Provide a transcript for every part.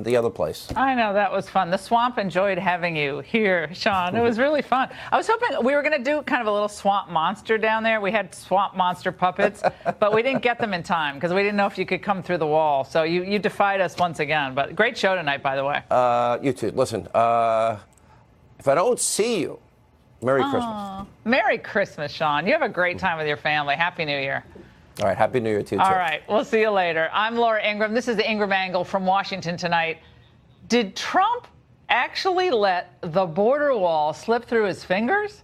the other place. I know, that was fun. The swamp enjoyed having you here, Sean. It was really fun. I was hoping we were going to do kind of a little swamp monster down there. We had swamp monster puppets, but we didn't get them in time because we didn't know if you could come through the wall. So you defied us once again. But great show tonight, by the way. You too. Listen, if I don't see you, Merry Christmas. Merry Christmas, Sean. You have a great time with your family. Happy New Year. All right, Happy New Year to you, too. All right, we'll see you later. I'm Laura Ingraham. This is the Ingraham Angle from Washington tonight. Did Trump actually let the border wall slip through his fingers?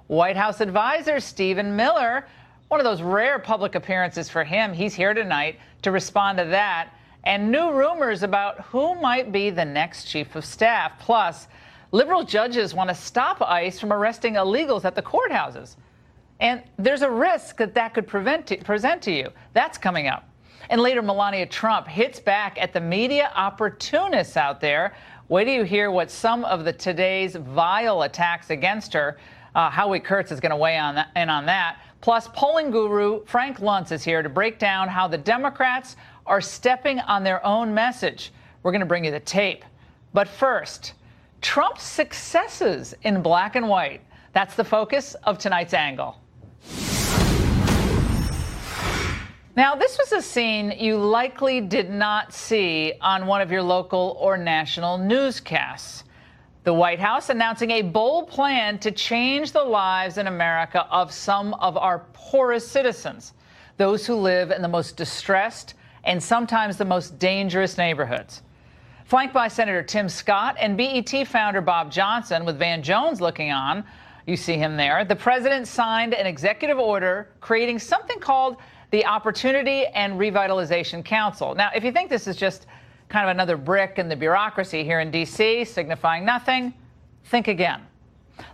White House advisor Stephen Miller, one of those rare public appearances for him, he's here tonight to respond to that, and new rumors about who might be the next chief of staff. Plus, liberal judges want to stop ICE from arresting illegals at the courthouses. And there's a risk that could present to you. That's coming up. And later, Melania Trump hits back at the media opportunists out there. Wait till you hear what some of today's vile attacks against her, Howie Kurtz is going to weigh in on that. Plus, polling guru Frank Luntz is here to break down how the Democrats are stepping on their own message. We're going to bring you the tape. But first, Trump's successes in black and white. That's the focus of tonight's angle. Now, this was a scene you likely did not see on one of your local or national newscasts. The White House announcing a bold plan to change the lives in America of some of our poorest citizens, those who live in the most distressed and sometimes the most dangerous neighborhoods. Flanked by Senator Tim Scott and BET founder Bob Johnson, with Van Jones looking on, you see him there, the president signed an executive order creating something called the Opportunity and Revitalization Council. Now, if you think this is just kind of another brick in the bureaucracy here in D.C., signifying nothing, think again.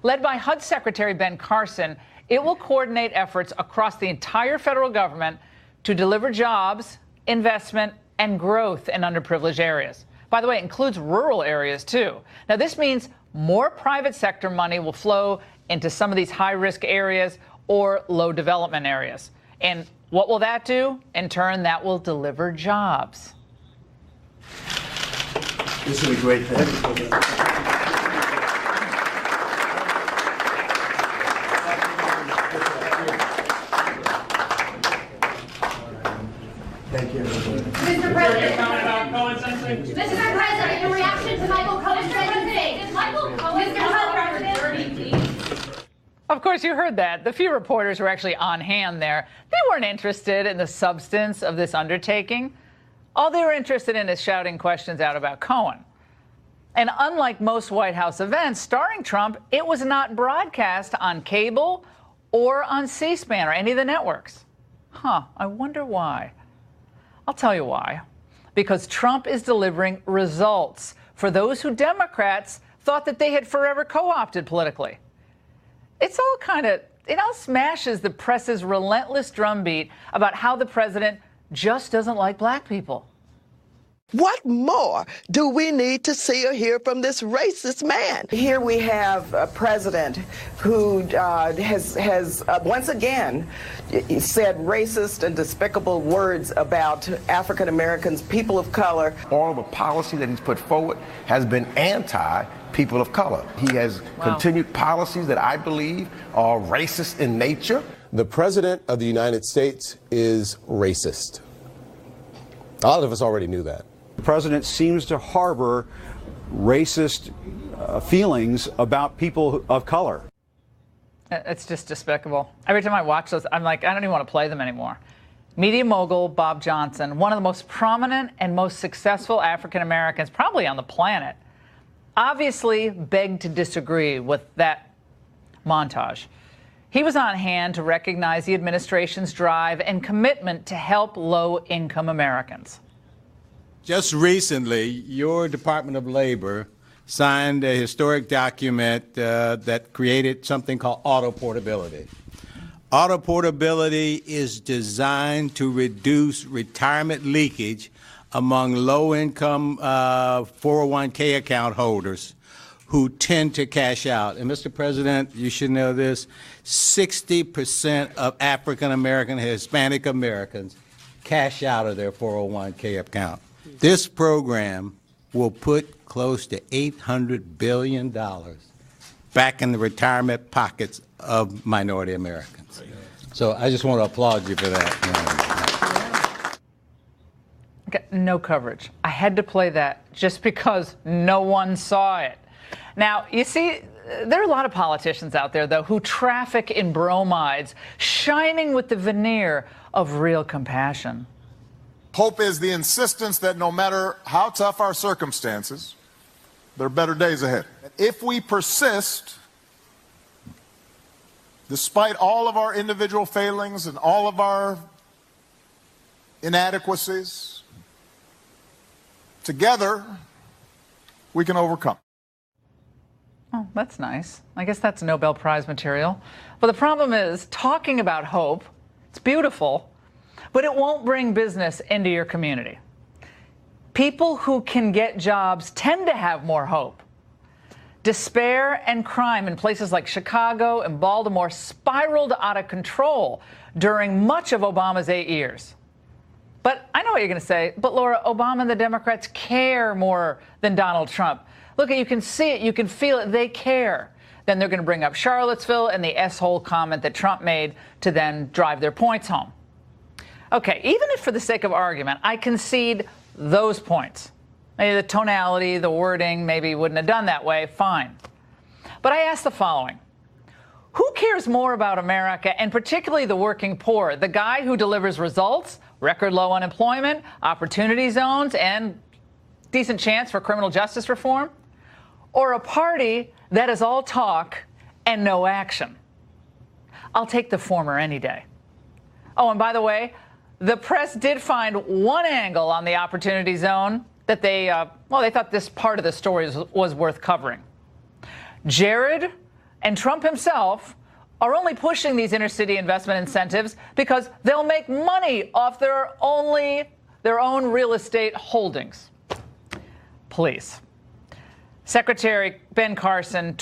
Led by HUD Secretary Ben Carson, it will coordinate efforts across the entire federal government to deliver jobs, investment, and growth in underprivileged areas. By the way, it includes rural areas, too. Now, this means more private sector money will flow into some of these high-risk areas or low development areas. And what will that do? In turn, that will deliver jobs. This is a great thing. Thank you. Mr. President, Mr. President, in reaction to Michael Cohen's today, is Michael Cohen President? Of course, you heard that. The few reporters who were actually on hand there, they weren't interested in the substance of this undertaking. All they were interested in is shouting questions out about Cohen. And unlike most White House events starring Trump, it was not broadcast on cable or on C-SPAN or any of the networks. I wonder why. I'll tell you why. Because Trump is delivering results for those who Democrats thought that they had forever co-opted politically. It's all it all smashes the press's relentless drumbeat about how the president just doesn't like black people. What more do we need to see or hear from this racist man? Here we have a president who has once again said racist and despicable words about African Americans, people of color. All the policy that he's put forward has been anti-people of color. He has continued policies that I believe are racist in nature. The president of the United States is racist. A lot of us already knew that. The president seems to harbor racist feelings about people of color. It's just despicable. Every time I watch those, I'm like, I don't even want to play them anymore. Media mogul Bob Johnson, one of the most prominent and most successful African Americans probably on the planet, obviously begged to disagree with that montage. He was on hand to recognize the administration's drive and commitment to help low-income Americans. Just recently, your Department of Labor signed a historic document that created something called auto portability. Auto portability is designed to reduce retirement leakage among low-income 401k account holders who tend to cash out. And, Mr. President, you should know this, 60% of African American, Hispanic Americans cash out of their 401k account. This program will put close to $800 billion back in the retirement pockets of minority Americans. So I just want to applaud you for that. Okay, no coverage. I had to play that just because no one saw it. Now, you see, there are a lot of politicians out there, though, who traffic in bromides, shining with the veneer of real compassion. Hope is the insistence that no matter how tough our circumstances, there are better days ahead. If we persist, despite all of our individual failings and all of our inadequacies, together we can overcome. Oh, that's nice. I guess that's Nobel Prize material. But the problem is, talking about hope, it's beautiful, but it won't bring business into your community. People who can get jobs tend to have more hope. Despair and crime in places like Chicago and Baltimore spiraled out of control during much of Obama's 8 years. But I know what you're going to say. But Laura, Obama and the Democrats care more than Donald Trump. Look, you can see it. You can feel it. They care. Then they're going to bring up Charlottesville and the S-hole comment that Trump made to then drive their points home. Okay, even if for the sake of argument, I concede those points. Maybe the tonality, the wording, maybe wouldn't have done that way, fine. But I ask the following. Who cares more about America, and particularly the working poor? The guy who delivers results, record low unemployment, opportunity zones, and decent chance for criminal justice reform? Or a party that is all talk and no action? I'll take the former any day. Oh, and by the way, the press did find one angle on the opportunity zone that they thought this part of the story was worth covering. Jared and Trump himself are only pushing these inner-city investment incentives because they'll make money off their own real estate holdings. Please. Secretary Ben Carson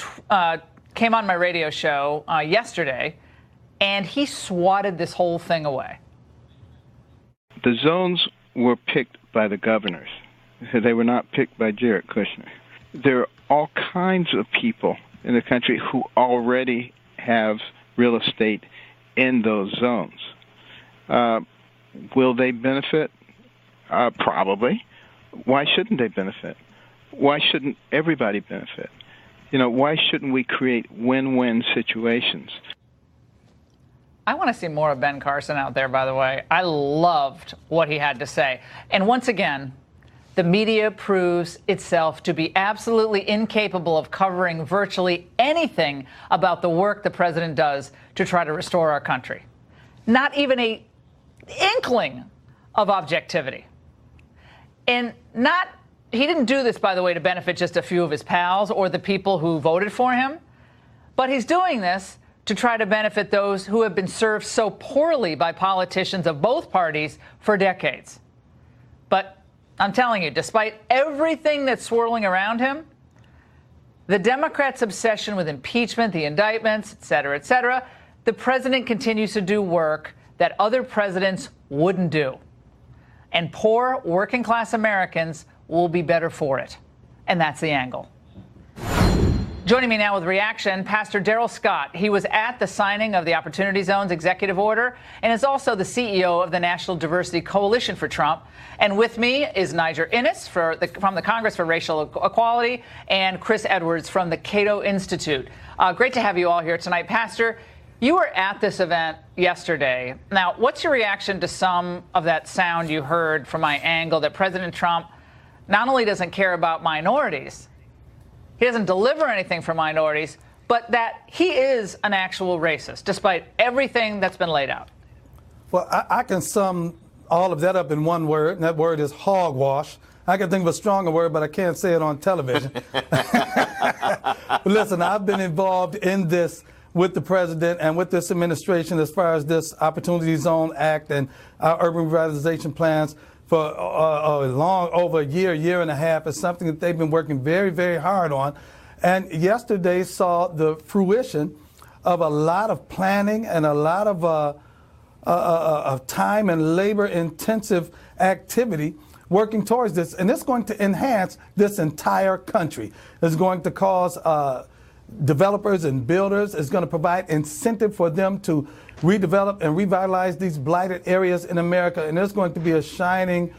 came on my radio show yesterday, and he swatted this whole thing away. The zones were picked by the governors. They were not picked by Jared Kushner. There are all kinds of people in the country who already have real estate in those zones. Will they benefit? Probably. Why shouldn't they benefit? Why shouldn't everybody benefit? Why shouldn't we create win-win situations? I want to see more of Ben Carson out there, by the way. I loved what he had to say. And once again, the media proves itself to be absolutely incapable of covering virtually anything about the work the president does to try to restore our country. Not even an inkling of objectivity. And he didn't do this, by the way, to benefit just a few of his pals or the people who voted for him. But he's doing this to try to benefit those who have been served so poorly by politicians of both parties for decades. But I'm telling you, despite everything that's swirling around him, the Democrats' obsession with impeachment, the indictments, et cetera, the president continues to do work that other presidents wouldn't do. And poor working-class Americans will be better for it. And that's the angle. Joining me now with reaction, Pastor Darrell Scott. He was at the signing of the Opportunity Zone's executive order and is also the CEO of the National Diversity Coalition for Trump. And with me is Niger Innis from the Congress for Racial Equality and Chris Edwards from the Cato Institute. Great to have you all here tonight. Pastor, you were at this event yesterday. Now, what's your reaction to some of that sound you heard from my angle that President Trump not only doesn't care about minorities, he doesn't deliver anything for minorities, but that he is an actual racist, despite everything that's been laid out? Well, I can sum all of that up in one word, and that word is hogwash. I can think of a stronger word, but I can't say it on television. But listen, I've been involved in this with the president and with this administration as far as this Opportunity Zone Act and our urban revitalization plans for over a year and a half. It's something that they've been working very, very hard on. And yesterday saw the fruition of a lot of planning and a lot of time and labor-intensive activity working towards this, and it's going to enhance this entire country. It's going to cause developers and builders. It's going to provide incentive for them to redevelop and revitalize these blighted areas in America, and it's going to be a shining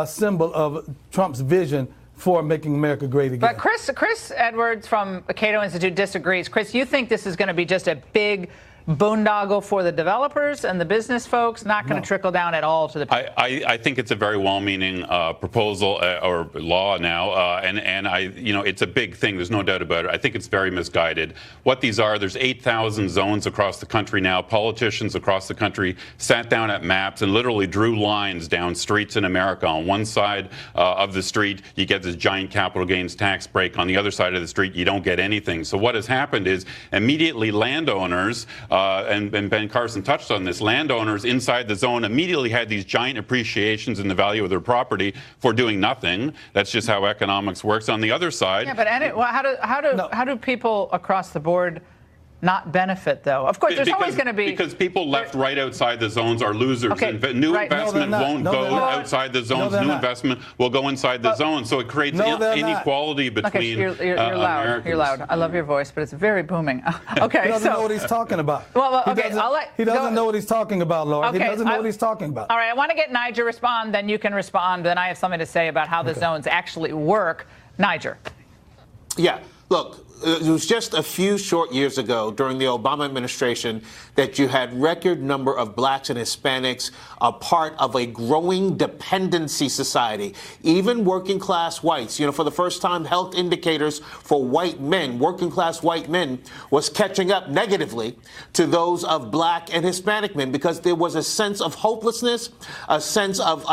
symbol of Trump's vision for making America great again. But Chris Edwards from the Cato Institute disagrees. Chris, you think this is going to be just a big boondoggle for the developers and the business folks, not going to trickle down at all to the people? I think it's a very well-meaning proposal or law now, and it's a big thing. There's no doubt about it. I think it's very misguided. What these are, there's 8,000 zones across the country now. Politicians across the country sat down at maps and literally drew lines down streets in America. On one side of the street, you get this giant capital gains tax break. On the other side of the street, you don't get anything. So what has happened is immediately landowners, and Ben Carson touched on this, landowners inside the zone immediately had these giant appreciations in the value of their property for doing nothing. That's just how economics works. On the other side, yeah, but how do people across the board not benefit, though? Of course, there's always going to be... Because people left right outside the zones are losers. Okay, New investment won't go outside the zones. New investment will go inside the zone. So it creates inequality between you're loud. Americans. You're loud. I love your voice, but it's very booming. Okay, he doesn't know what he's talking about. Well, okay, he doesn't know what he's talking about, Laura. Okay, he doesn't know what he's talking about. All right, I want to get Niger respond, then you can respond. Then I have something to say about how the zones actually work. Niger. Yeah, look, it was just a few short years ago during the Obama administration that you had record number of blacks and Hispanics a part of a growing dependency society. Even working class whites, for the first time, health indicators for white men, working class white men, was catching up negatively to those of black and Hispanic men because there was a sense of hopelessness, a sense of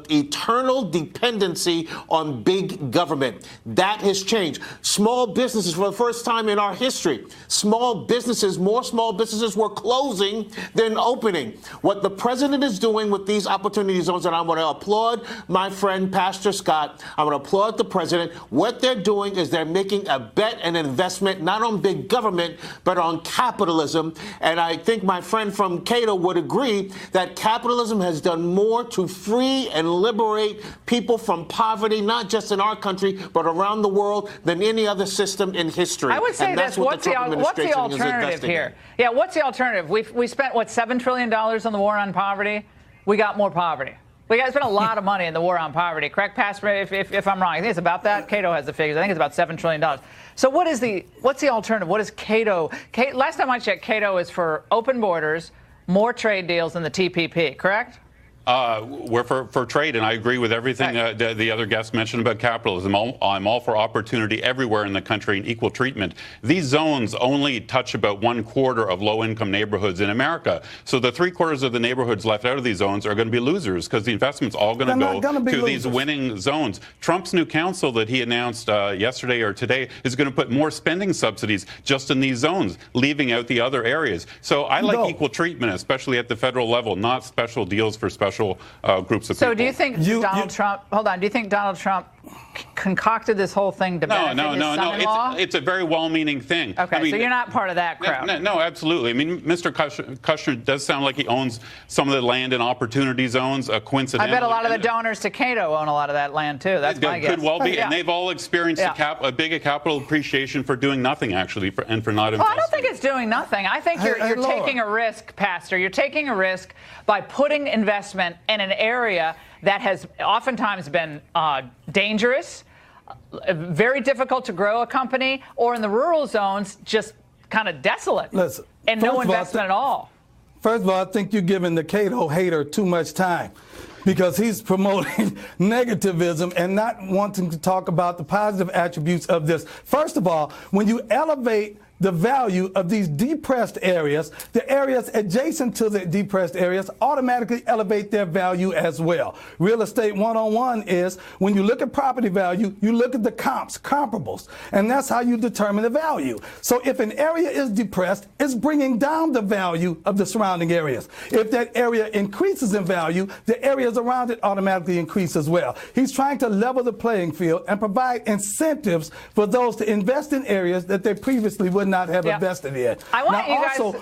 eternal dependency on big government. That has changed. Small businesses, for the first time in our history, more small businesses were closing than opening. What the president is doing with these opportunity zones, and I want to applaud my friend Pastor Scott, I want to applaud the president. What they're doing is they're making a bet and investment not on big government, but on capitalism. And I think my friend from Cato would agree that capitalism has done more to free and liberate people from poverty, not just in our country, but around the world than any other system in history. I would say this. What's the alternative here? Yeah, what's the alternative? We spent, $7 trillion on the war on poverty? We got more poverty. We got spent a lot of money in the war on poverty. Correct, Pastor, if I'm wrong. I think it's about that. Cato has the figures. I think it's about $7 trillion. So what's the alternative? What is Cato? Last time I checked, Cato is for open borders, more trade deals than the TPP, correct? We're for trade, and I agree with everything the other guests mentioned about capitalism. I'm all for opportunity everywhere in the country and equal treatment. These zones only touch about 1/4 of low-income neighborhoods in America. So the 3/4 of the neighborhoods left out of these zones are going to be losers because the investment's all going to go to these winning zones. Trump's new council that he announced yesterday or today is going to put more spending subsidies just in these zones, leaving out the other areas. So I like equal treatment, especially at the federal level, not special deals for special groups of people. So do you think Donald Trump, hold on, do you think Donald Trump concocted this whole thing to benefit his son-in-law? It's a very well-meaning thing. Okay, so you're not part of that crowd. No, absolutely. I mean, Mr. Kushner does sound like he owns some of the land in opportunity zones, coincidentally. I bet a lot of the donors to Cato own a lot of that land, too. That's my guess. Could well be, and they've all experienced a big capital appreciation for doing nothing, actually, and for not investing. Well, I don't think it's doing nothing. I think you're taking a risk, Pastor. You're taking a risk by putting investment in an area that has oftentimes been dangerous, very difficult to grow a company, or in the rural zones, just kind of desolate. Listen, and no investment at all. First of all, I think you're giving the Cato hater too much time because he's promoting negativism and not wanting to talk about the positive attributes of this. First of all, when you elevate the value of these depressed areas, the areas adjacent to the depressed areas automatically elevate their value as well. Real estate 101 is when you look at property value, you look at the comparables, and that's how you determine the value. So if an area is depressed, it's bringing down the value of the surrounding areas. If that area increases in value, the areas around it automatically increase as well. He's trying to level the playing field and provide incentives for those to invest in areas that they previously wouldn't not have invested in. I want now, you guys. Also,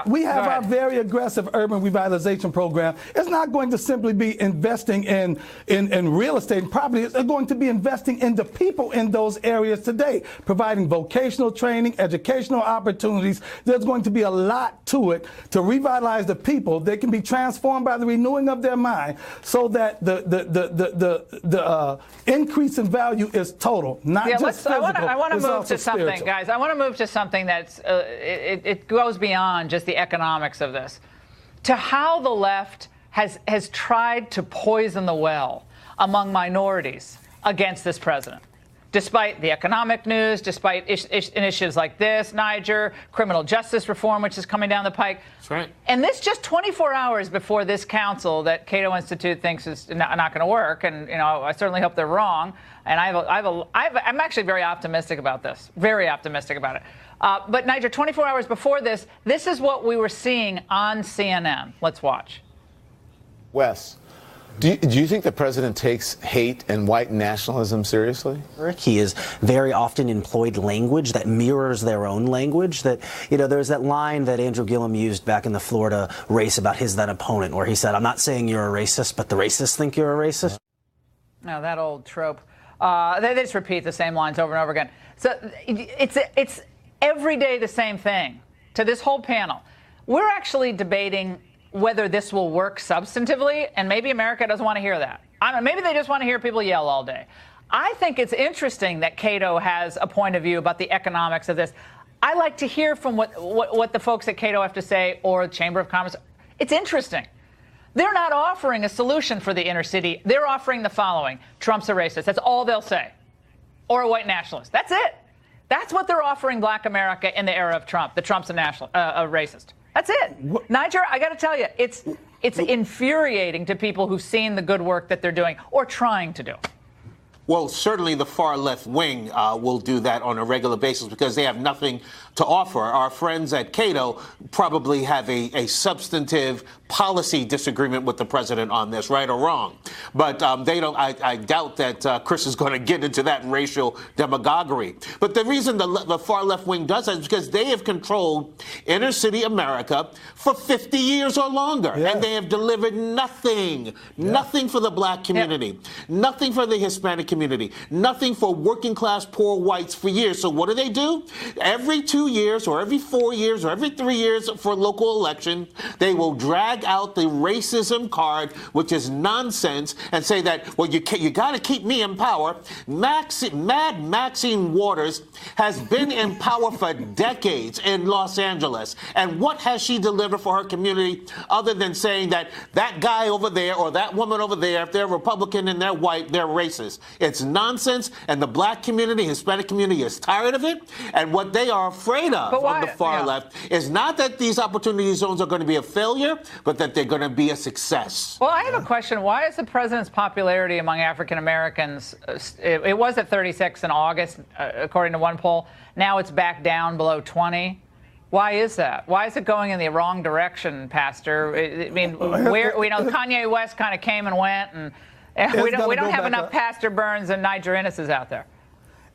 we have our very aggressive urban revitalization program. It's not going to simply be investing in real estate and property. It's going to be investing in the people in those areas today, providing vocational training, educational opportunities. There's going to be a lot to it to revitalize the people. They can be transformed by the renewing of their mind, so that the increase in value is total, not just physical. I want to move to something, spiritual. guys. I want to move to something that's it goes beyond just the economics of this, to how the left has tried to poison the well among minorities against this president. Despite the economic news, despite initiatives like this, Niger, criminal justice reform, which is coming down the pike. That's right. And this just 24 hours before this council that Cato Institute thinks is not going to work. And, I certainly hope they're wrong. And I'm actually very optimistic about this, very optimistic about it. But Niger, 24 hours before this is what we were seeing on CNN. Let's watch. Wes. Do you think the president takes hate and white nationalism seriously? He has very often employed language that mirrors their own language. That, there's that line that Andrew Gillum used back in the Florida race about his then opponent, where he said, "I'm not saying you're a racist, but the racists think you're a racist." Now, that old trope. They just repeat the same lines over and over again. So it's every day the same thing. To this whole panel, we're actually debating whether this will work substantively, and maybe America doesn't want to hear that. I don't know, maybe they just want to hear people yell all day. I think it's interesting that Cato has a point of view about the economics of this. I like to hear from what the folks at Cato have to say, or the Chamber of Commerce. It's interesting. They're not offering a solution for the inner city. They're offering the following: Trump's a racist. That's all they'll say. Or a white nationalist. That's it. That's what they're offering Black America in the era of Trump. The Trump's a racist. That's it. Niger, I got to tell you, it's infuriating to people who've seen the good work that they're doing or trying to do. Well, certainly the far left wing will do that on a regular basis because they have nothing to offer. Our friends at Cato probably have a substantive policy disagreement with the president on this, right or wrong. But they don't. I doubt that Chris is going to get into that racial demagoguery. But the reason the far left wing does that is because they have controlled inner city America for 50 years or longer, and they have delivered nothing for the Black community, nothing for the Hispanic community, nothing for working class poor whites for years. So what do? Every 2 years or every 4 years or every 3 years for a local election, they will drag out the racism card, which is nonsense, and say that, well, you got to keep me in power. Mad Maxine Waters has been in power for decades in Los Angeles. And what has she delivered for her community other than saying that guy over there or that woman over there, if they're Republican and they're white, they're racist? It's nonsense, and the Black community, Hispanic community is tired of it. And what they are afraid of on the far left is not that these opportunity zones are going to be a failure, but that they're going to be a success. Well, I have a question. Why is the president's popularity among African Americans, it was at 36 in August, according to one poll. Now it's back down below 20. Why is that? Why is it going in the wrong direction, Pastor? I mean, Kanye West kind of came and went, and we don't have enough Pastor Burns and Niger Innes's out there.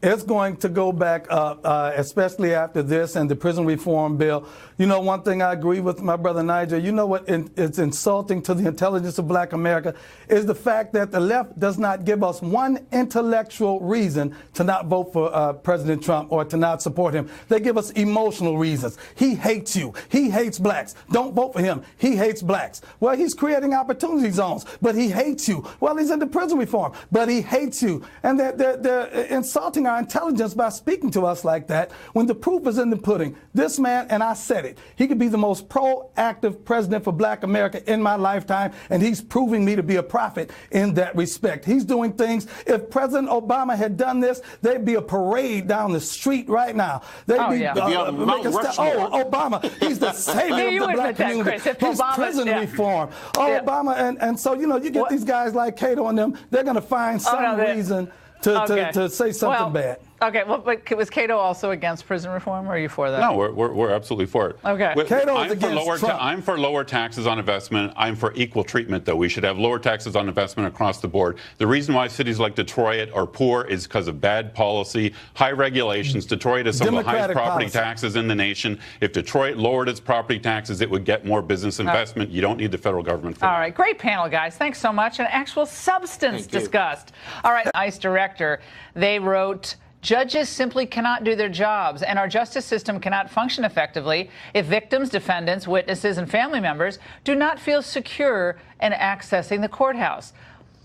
It's going to go back up, especially after this and the prison reform bill. One thing I agree with my brother Niger, what it's insulting to the intelligence of Black America is the fact that the left does not give us one intellectual reason to not vote for President Trump or to not support him. They give us emotional reasons. He hates you. He hates blacks. Don't vote for him. He hates blacks. Well, he's creating opportunity zones, but he hates you. Well, he's into prison reform, but he hates you. And they're insulting our intelligence by speaking to us like that when the proof is in the pudding. This man, and I said it, he could be the most proactive president for Black America in my lifetime, and he's proving me to be a prophet in that respect. He's doing things. If President Obama had done this, there'd be a parade down the street right now. They'd Obama, he's the savior of the Black community. He's prison reform. Obama, and so, you get these guys like Cato and them, they're going to find some reason to say something bad. Okay, well, but was Cato also against prison reform, or are you for that? No, we're absolutely for it. Okay. I'm for lower taxes on investment. I'm for equal treatment, though. We should have lower taxes on investment across the board. The reason why cities like Detroit are poor is because of bad policy, high regulations. Detroit has some of the highest property taxes in the nation. If Detroit lowered its property taxes, it would get more business investment. You don't need the federal government for that. All right, great panel, guys. Thanks so much. And actual substance discussed. All right, ICE director, they wrote, judges simply cannot do their jobs, and our justice system cannot function effectively if victims, defendants, witnesses, and family members do not feel secure in accessing the courthouse.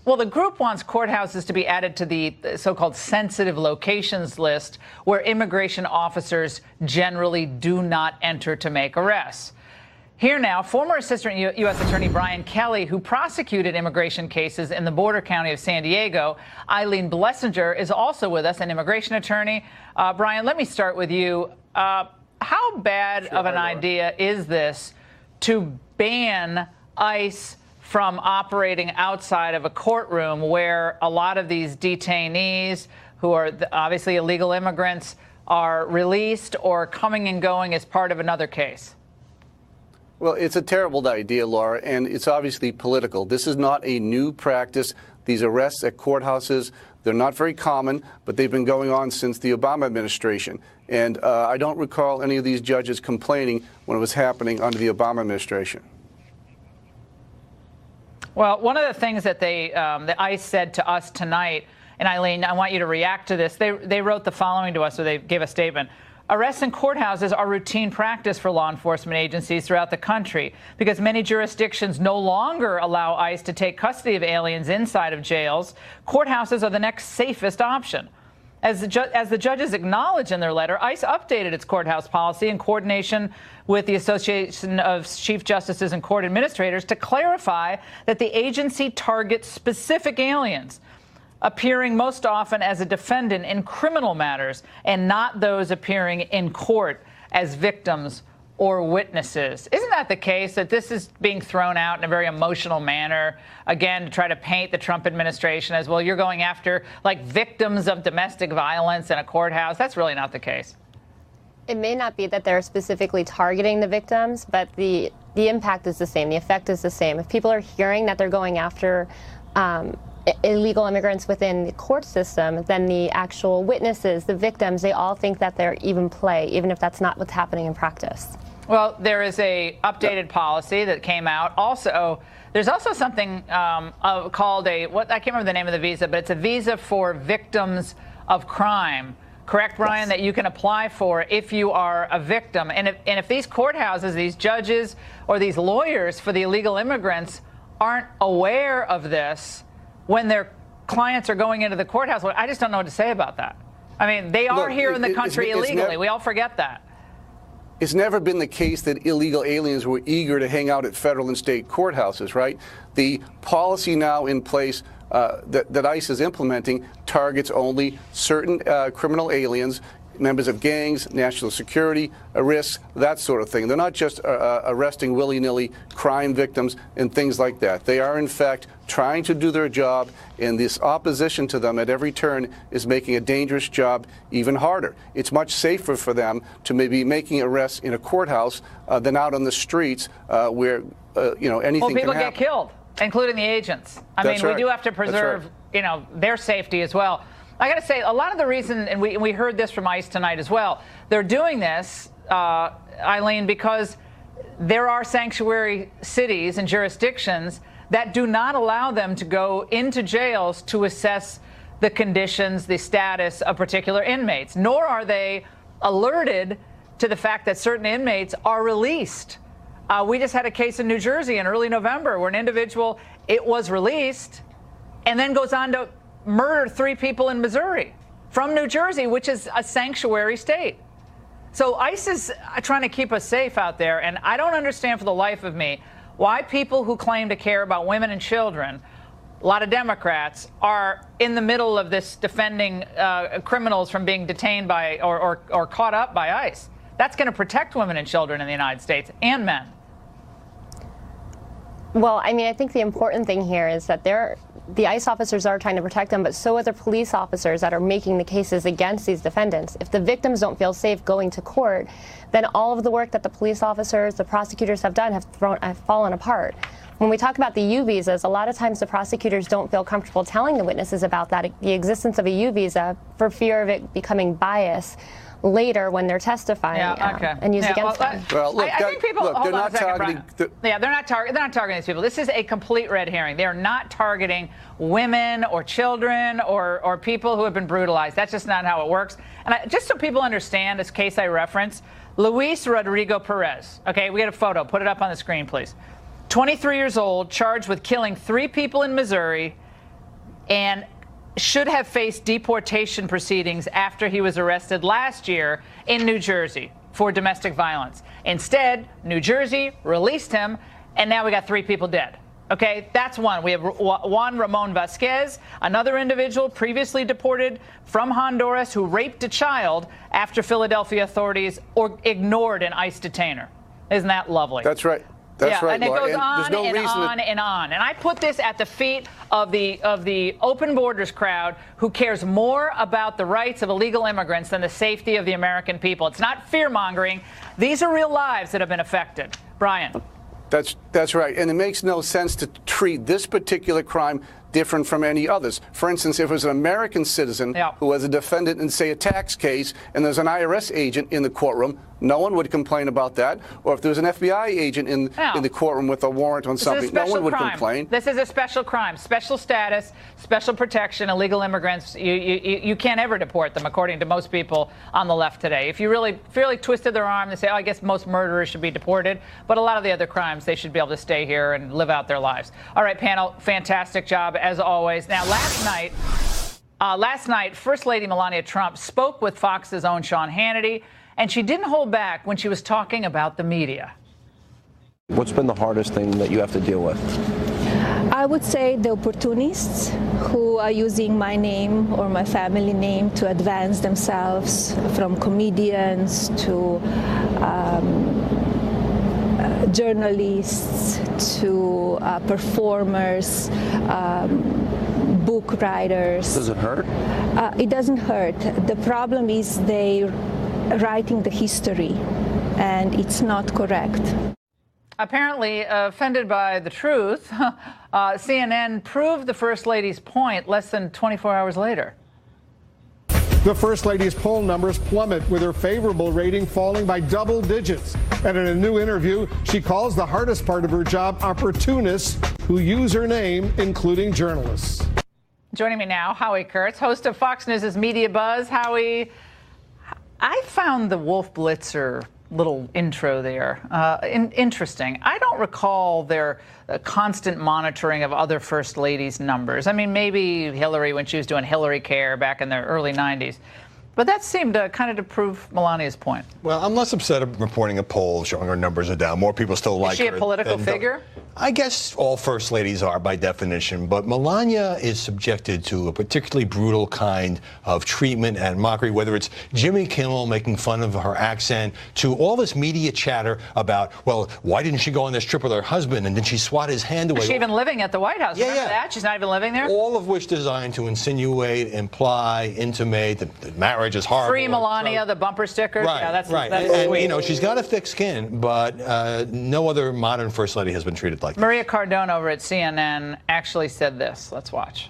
Well, the group wants courthouses to be added to the so-called sensitive locations list, where immigration officers generally do not enter to make arrests. Here now, former Assistant U.S. Attorney Brian Kelly, who prosecuted immigration cases in the border county of San Diego, Eileen Blessinger, is also with us, an immigration attorney. Brian, let me start with you. How bad of an idea is this to ban ICE from operating outside of a courtroom where a lot of these detainees, who are obviously illegal immigrants, are released or coming and going as part of another case? Well, it's a terrible idea, Laura, and it's obviously political. This is not a new practice. These arrests at courthouses, they're not very common, but they've been going on since the Obama administration. And I don't recall any of these judges complaining when it was happening under the Obama administration. Well, one of the things that that ICE said to us tonight, and Eileen, I want you to react to this. They wrote the following to us, or they gave a statement. Arrests in courthouses are routine practice for law enforcement agencies throughout the country because many jurisdictions no longer allow ICE to take custody of aliens inside of jails. Courthouses are the next safest option. As the judges acknowledge in their letter, ICE updated its courthouse policy in coordination with the Association of Chief Justices and Court Administrators to clarify that the agency targets specific aliens, appearing most often as a defendant in criminal matters and not those appearing in court as victims or witnesses. Isn't that the case, that this is being thrown out in a very emotional manner, again, to try to paint the Trump administration as, well, you're going after like victims of domestic violence in a courthouse? That's really not the case. It may not be that they're specifically targeting the victims, but the impact is the same. The effect is the same. If people are hearing that they're going after illegal immigrants within the court system, then the actual witnesses, the victims, they all think that they're even play, even if that's not what's happening in practice. Well, there is a updated policy that came out. Also, there's also something called I can't remember the name of the visa, but it's a visa for victims of crime. Correct, Brian, yes, that you can apply for if you are a victim. And if these courthouses, these judges, or these lawyers for the illegal immigrants aren't aware of this when their clients are going into the courthouse, I just don't know what to say about that. I mean, they are here in the country illegally. We all forget that. It's never been the case that illegal aliens were eager to hang out at federal and state courthouses, right? The policy now in place that ICE is implementing targets only certain criminal aliens, members of gangs, national security risks, that sort of thing. They're not just arresting willy-nilly crime victims and things like that. They are, in fact, trying to do their job, and this opposition to them at every turn is making a dangerous job even harder. It's much safer for them to maybe making arrests in a courthouse than out on the streets where anything can happen. Well, people get killed, including the agents. I mean, we do have to preserve, their safety as well. I got to say, a lot of the reason, and we heard this from ICE tonight as well, they're doing this, Eileen, because there are sanctuary cities and jurisdictions that do not allow them to go into jails to assess the conditions, the status of particular inmates, nor are they alerted to the fact that certain inmates are released. We just had a case in New Jersey in early November where an individual, it was released and then goes on to murder 3 people in Missouri from New Jersey, which is a sanctuary state. So ICE is trying to keep us safe out there, and I don't understand for the life of me why people who claim to care about women and children, a lot of Democrats, are in the middle of this defending criminals from being detained by or caught up by ICE. That's going to protect women and children in the United States and men. Well, I mean, I think the important thing here is that the ICE officers are trying to protect them, but so are the police officers that are making the cases against these defendants. If the victims don't feel safe going to court, then all of the work that the police officers, the prosecutors have done have fallen apart. When we talk about the U visas, a lot of times the prosecutors don't feel comfortable telling the witnesses about that, the existence of a U visa, for fear of it becoming bias later when they're testifying and used against them. Well, look, I think people. look, hold they're on not a second, targeting. Brian. Yeah, they're not targeting these people. This is a complete red herring. They are not targeting women or children or people who have been brutalized. That's just not how it works. And just so people understand, this case I referenced, Luis Rodrigo Perez. Okay, we got a photo. Put it up on the screen, please. 23 years old, charged with killing 3 people in Missouri, and should have faced deportation proceedings after he was arrested last year in New Jersey for domestic violence. Instead, New Jersey released him, and now we got 3 people dead. Okay, that's one. We have Juan Ramon Vasquez, another individual previously deported from Honduras who raped a child after Philadelphia authorities ignored an ICE detainer. Isn't that lovely? That's right. That's right, and it goes on there's no and reason on and on. And I put this at the feet of the open borders crowd who cares more about the rights of illegal immigrants than the safety of the American people. It's not fear-mongering. These are real lives that have been affected. Brian. That's right. And it makes no sense to treat this particular crime different from any others. For instance, if it was an American citizen who was a defendant in, say, a tax case, and there's an IRS agent in the courtroom, no one would complain about that. Or if there was an FBI agent in the courtroom with a warrant on something, no one would complain. This is a special crime, special status, special protection. Illegal immigrants, you can't ever deport them, according to most people on the left today. If you really twisted their arm, they say, oh, I guess most murderers should be deported. But a lot of the other crimes, they should be able to stay here and live out their lives. All right, panel, fantastic job as always. Now, last night, First Lady Melania Trump spoke with Fox's own Sean Hannity, and she didn't hold back when she was talking about the media. What's been the hardest thing that you have to deal with? I would say the opportunists who are using my name or my family name to advance themselves, from comedians to journalists to performers, book writers. Does it hurt? It doesn't hurt. The problem is they writing the history, and it's not correct. Apparently offended by the truth, CNN proved the First Lady's point less than 24 hours later. The First Lady's poll numbers plummet, with her favorable rating falling by double digits. And in a new interview, she calls the hardest part of her job opportunists who use her name, including journalists. Joining me now, Howie Kurtz, host of Fox News' Media Buzz. Howie, I found the Wolf Blitzer little intro there interesting. I don't recall their constant monitoring of other First Ladies' numbers. I mean, maybe Hillary when she was doing Hillary Care back in the early 90s. But that seemed kind of to prove Melania's point. Well, I'm less upset at reporting a poll showing her numbers are down. More people still like her. Is she a political figure? I guess all first ladies are by definition, but Melania is subjected to a particularly brutal kind of treatment and mockery, whether it's Jimmy Kimmel making fun of her accent, to all this media chatter about, well, why didn't she go on this trip with her husband, and did she swat his hand away? Is she even living at the White House? Remember that? She's not even living there? All of which designed to insinuate, imply, intimate that marriage is horrible. Free Melania, the bumper stickers. Right, yeah, that's and sweet. you know, she's got a thick skin, but no other modern First Lady has been treated like that. Maria Cardone over at CNN actually said this. Let's watch.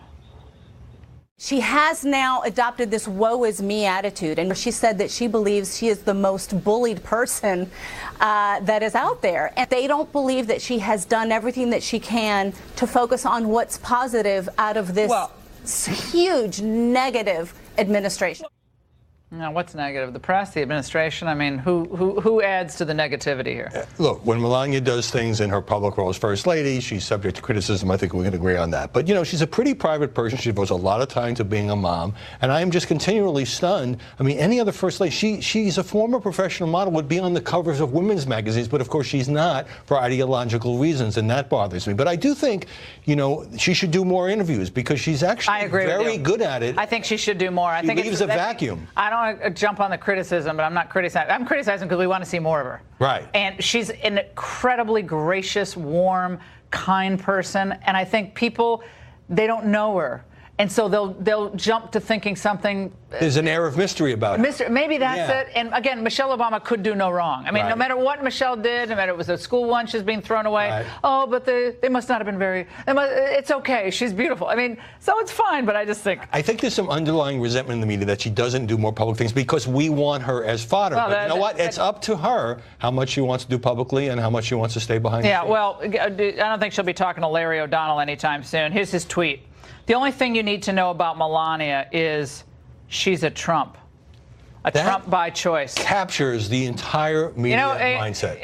She has now adopted this woe is me attitude, and she said that she believes she is the most bullied person that is out there. And they don't believe that she has done everything that she can to focus on what's positive out of this huge negative administration. Now, what's negative? The press, the administration? I mean, who adds to the negativity here? Look, when Melania does things in her public role as First Lady, she's subject to criticism. I think we can agree on that. But, you know, she's a pretty private person. She devotes a lot of time to being a mom. And I am just continually stunned. I mean, any other First Lady, she's a former professional model, would be on the covers of women's magazines. But, of course, she's not for ideological reasons, and that bothers me. But I do think, you know, she should do more interviews because she's actually very good at it. I think she should do more. I think leaves a vacuum. I don't want to jump on the criticism, but I'm not criticizing. I'm criticizing because we want to see more of her. Right. And she's an incredibly gracious, warm, kind person. And I think people they don't know her. And so they'll jump to thinking something. There's an air of mystery about it. Maybe that's it. And again, Michelle Obama could do no wrong. I mean, no matter what Michelle did, no matter it was a school lunches being thrown away. Oh, but they must not have been very. It's okay. She's beautiful. I mean, so it's fine. But I just think. I think there's some underlying resentment in the media that she doesn't do more public things because we want her as fodder. Well, but you know what? It's up to her how much she wants to do publicly and how much she wants to stay behind. Yeah. Well, I don't think she'll be talking to Larry O'Donnell anytime soon. Here's his tweet. The only thing you need to know about Melania is she's a Trump. Trump by choice. Captures the entire media mindset.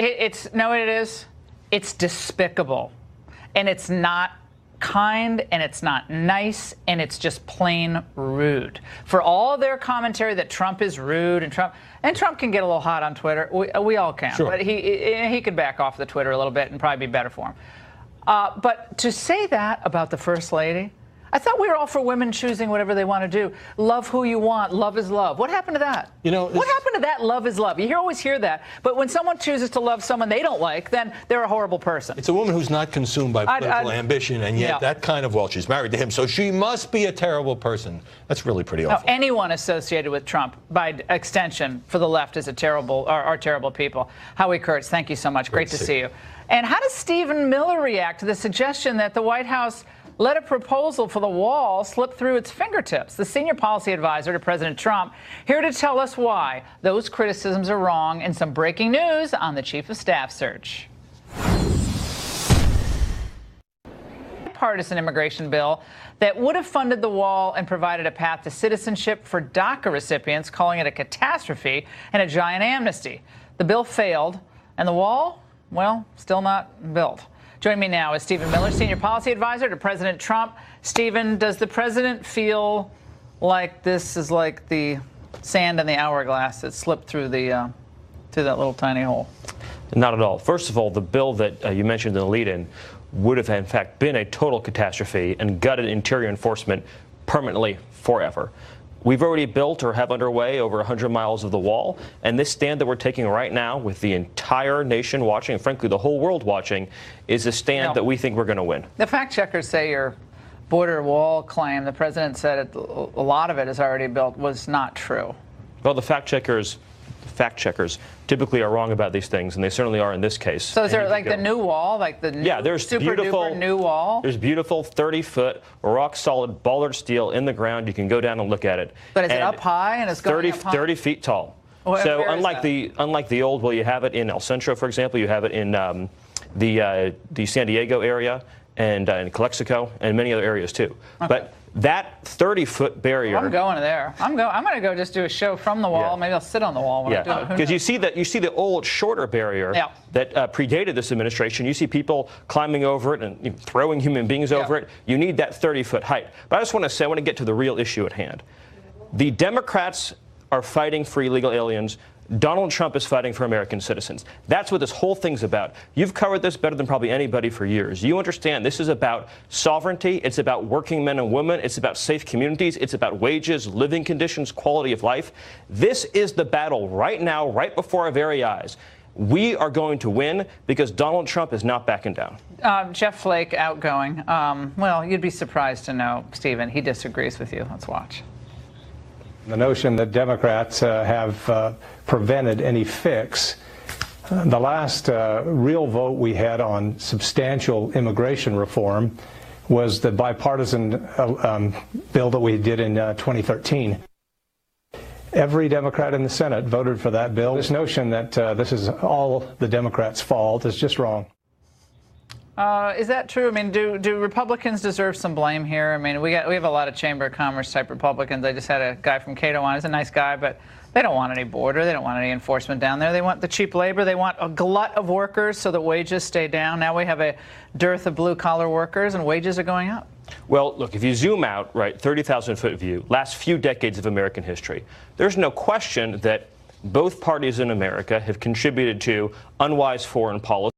It's despicable. And it's not kind, and it's not nice, and it's just plain rude. For all their commentary that Trump is rude and Trump can get a little hot on Twitter. We all can. Sure. But he could back off the Twitter a little bit and probably be better for him. But to say that about the First Lady, I thought we were all for women choosing whatever they want to do. Love who you want. Love is love. What happened to that? What happened to that? Love is love. You always hear that. But when someone chooses to love someone they don't like, then they're a horrible person. It's a woman who's not consumed by political ambition, and yet that kind of, she's married to him, so she must be a terrible person. That's really pretty awful. Anyone associated with Trump, by extension, for the left, is are terrible people. Howie Kurtz, thank you so much. Great to see you. And how does Stephen Miller react to the suggestion that the White House let a proposal for the wall slip through its fingertips? The senior policy advisor to President Trump, here to tell us why those criticisms are wrong, and some breaking news on the Chief of Staff search. Partisan immigration bill that would have funded the wall and provided a path to citizenship for DACA recipients, calling it a catastrophe and a giant amnesty. The bill failed, and the wall, still not built. Joining me now is Stephen Miller, Senior Policy Advisor to President Trump. Stephen, does the president feel like this is like the sand in the hourglass that slipped through that little tiny hole? Not at all. First of all, the bill that you mentioned in the lead-in would have, in fact, been a total catastrophe and gutted interior enforcement permanently forever. We've already built or have underway over 100 miles of the wall, and this stand that we're taking right now with the entire nation watching, and frankly the whole world watching, is a stand that we think we're going to win. The fact checkers say your border wall claim, the president said a lot of it is already built, was not true. Well, the fact checkers typically are wrong about these things, and they certainly are in this case. So is there like the new wall, like the new, there's super beautiful duper new wall? There's beautiful 30-foot rock solid bollard steel in the ground. You can go down and look at it. But is it up high and it's going up high? 30 feet tall. So unlike the old, you have it in El Centro, for example, you have it in the San Diego area and in Calexico and many other areas too. Okay. But that 30-foot barrier. I'm going there. I'm going to go just do a show from the wall. Maybe I'll sit on the wall when I do it. Because you see the old shorter barrier that predated this administration. You see people climbing over it and throwing human beings over it. You need that 30-foot height. But I just want to get to the real issue at hand. The Democrats are fighting for illegal aliens. Donald Trump is fighting for American citizens. That's what this whole thing's about. You've covered this better than probably anybody for years. You understand this is about sovereignty. It's about working men and women. It's about safe communities. It's about wages, living conditions, quality of life. This is the battle right now, right before our very eyes. We are going to win because Donald Trump is not backing down. Jeff Flake, outgoing. You'd be surprised to know, Stephen, he disagrees with you. Let's watch. The notion that Democrats have prevented any fix. The last real vote we had on substantial immigration reform was the bipartisan bill that we did in 2013. Every Democrat in the Senate voted for that bill. This notion that this is all the Democrats' fault is just wrong. Is that true? I mean, do Republicans deserve some blame here? I mean, we have a lot of Chamber of Commerce type Republicans. I just had a guy from Cato on. He's a nice guy, but they don't want any border. They don't want any enforcement down there. They want the cheap labor. They want a glut of workers so that wages stay down. Now we have a dearth of blue-collar workers, and wages are going up. Well, look, if you zoom out, 30,000-foot view, last few decades of American history, there's no question that both parties in America have contributed to unwise foreign policy.